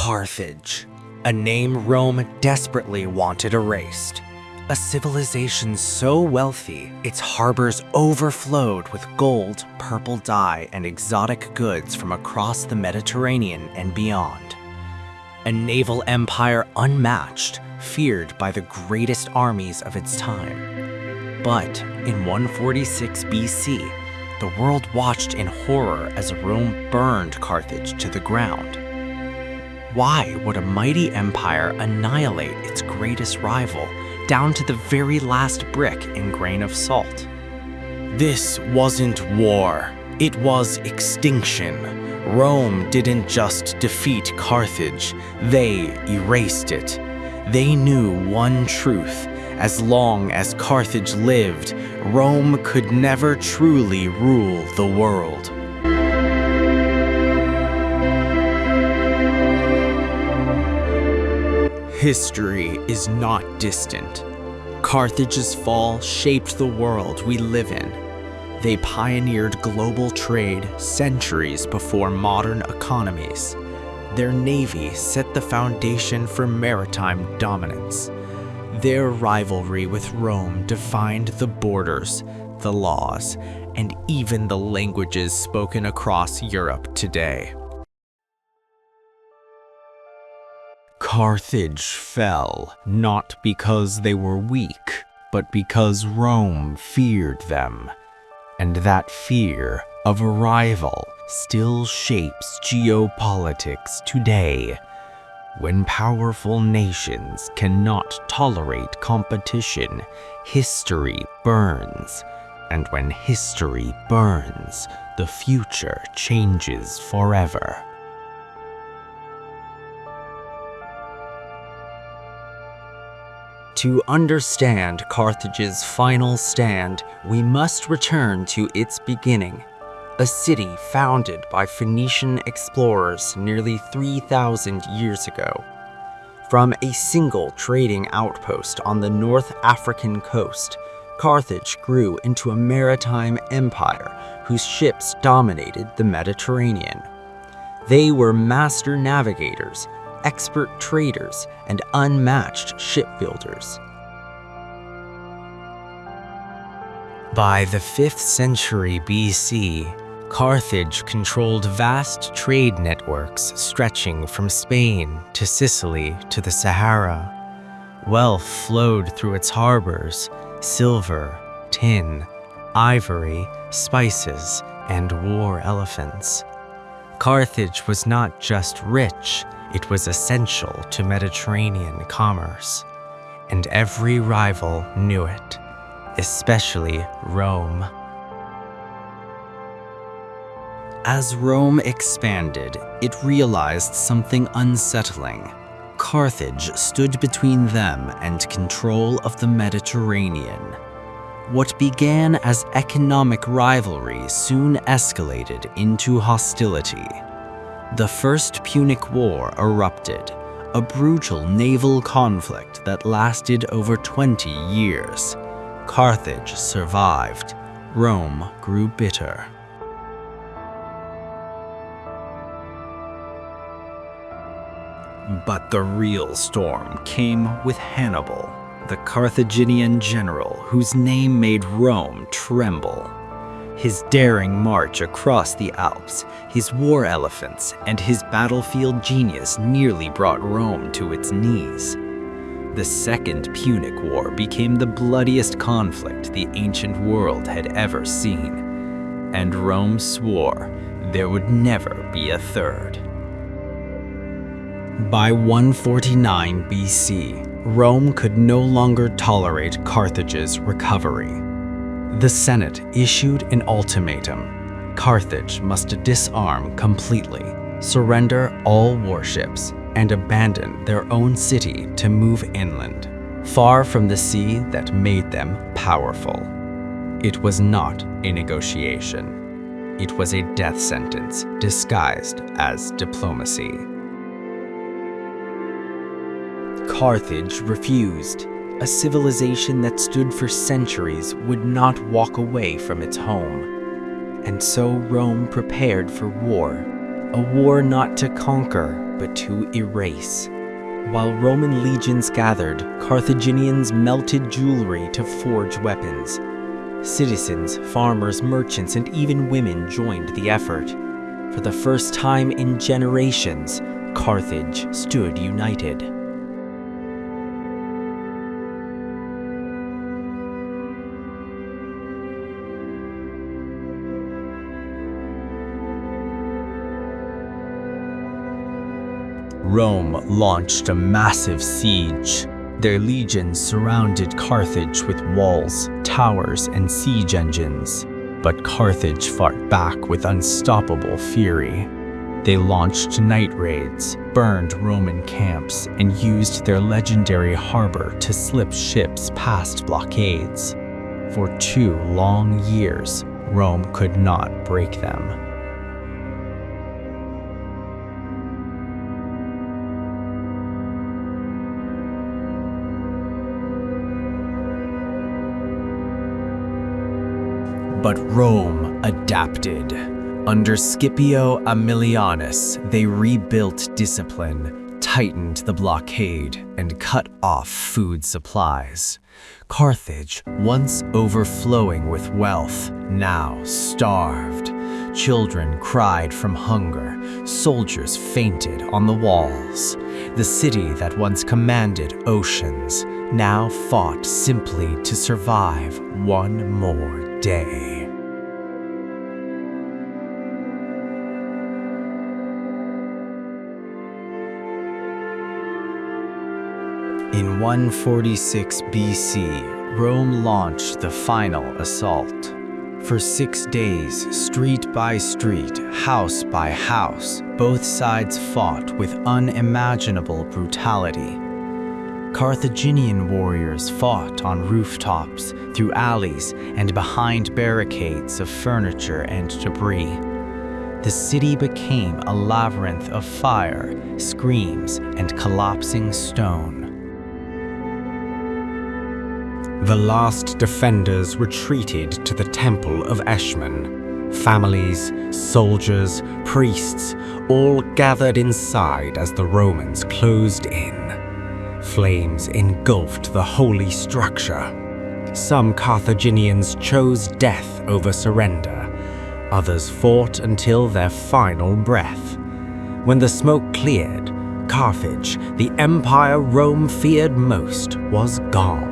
Carthage, a name Rome desperately wanted erased. A civilization so wealthy, its harbors overflowed with gold, purple dye, and exotic goods from across the Mediterranean and beyond. A naval empire unmatched, feared by the greatest armies of its time. But in 146 BC, the world watched in horror as Rome burned Carthage to the ground. Why would a mighty empire annihilate its greatest rival down to the very last brick and grain of salt? This wasn't war, it was extinction. Rome didn't just defeat Carthage, they erased it. They knew one truth: as long as Carthage lived, Rome could never truly rule the world. History is not distant. Carthage's fall shaped the world we live in. They pioneered global trade centuries before modern economies. Their navy set the foundation for maritime dominance. Their rivalry with Rome defined the borders, the laws, and even the languages spoken across Europe today. Carthage fell not because they were weak, but because Rome feared them. And that fear of a rival still shapes geopolitics today. When powerful nations cannot tolerate competition, history burns. And when history burns, the future changes forever. To understand Carthage's final stand, we must return to its beginning. A city founded by Phoenician explorers nearly 3,000 years ago. From a single trading outpost on the North African coast, Carthage grew into a maritime empire whose ships dominated the Mediterranean. They were master navigators, expert traders, and unmatched shipbuilders. By the 5th century BC, Carthage controlled vast trade networks stretching from Spain to Sicily to the Sahara. Wealth flowed through its harbors: silver, tin, ivory, spices, and war elephants. Carthage was not just rich, it was essential to Mediterranean commerce. And every rival knew it, especially Rome. As Rome expanded, it realized something unsettling. Carthage stood between them and control of the Mediterranean. What began as economic rivalry soon escalated into hostility. The First Punic War erupted, a brutal naval conflict that lasted over 20 years. Carthage survived. Rome grew bitter. But the real storm came with Hannibal, the Carthaginian general whose name made Rome tremble. His daring march across the Alps, his war elephants, and his battlefield genius nearly brought Rome to its knees. The Second Punic War became the bloodiest conflict the ancient world had ever seen, and Rome swore there would never be a third. By 149 BC, Rome could no longer tolerate Carthage's recovery. The Senate issued an ultimatum. Carthage must disarm completely, surrender all warships, and abandon their own city to move inland, far from the sea that made them powerful. It was not a negotiation. It was a death sentence disguised as diplomacy. Carthage refused. A civilization that stood for centuries would not walk away from its home. And so Rome prepared for war, a war not to conquer, but to erase. While Roman legions gathered, Carthaginians melted jewelry to forge weapons. Citizens, farmers, merchants, and even women joined the effort. For the first time in generations, Carthage stood united. Rome launched a massive siege. Their legions surrounded Carthage with walls, towers, and siege engines. But Carthage fought back with unstoppable fury. They launched night raids, burned Roman camps, and used their legendary harbor to slip ships past blockades. For 2 long years, Rome could not break them. But Rome adapted. Under Scipio Aemilianus, they rebuilt discipline, tightened the blockade, and cut off food supplies. Carthage, once overflowing with wealth, now starved. Children cried from hunger, soldiers fainted on the walls. The city that once commanded oceans now fought simply to survive one more day. In 146 BC, Rome launched the final assault. For 6 days, street by street, house by house, both sides fought with unimaginable brutality. Carthaginian warriors fought on rooftops, through alleys, and behind barricades of furniture and debris. The city became a labyrinth of fire, screams, and collapsing stone. The last defenders retreated to the Temple of Eshmun. Families, soldiers, priests, all gathered inside as the Romans closed in. Flames engulfed the holy structure. Some Carthaginians chose death over surrender. Others fought until their final breath. When the smoke cleared, Carthage, the empire Rome feared most, was gone.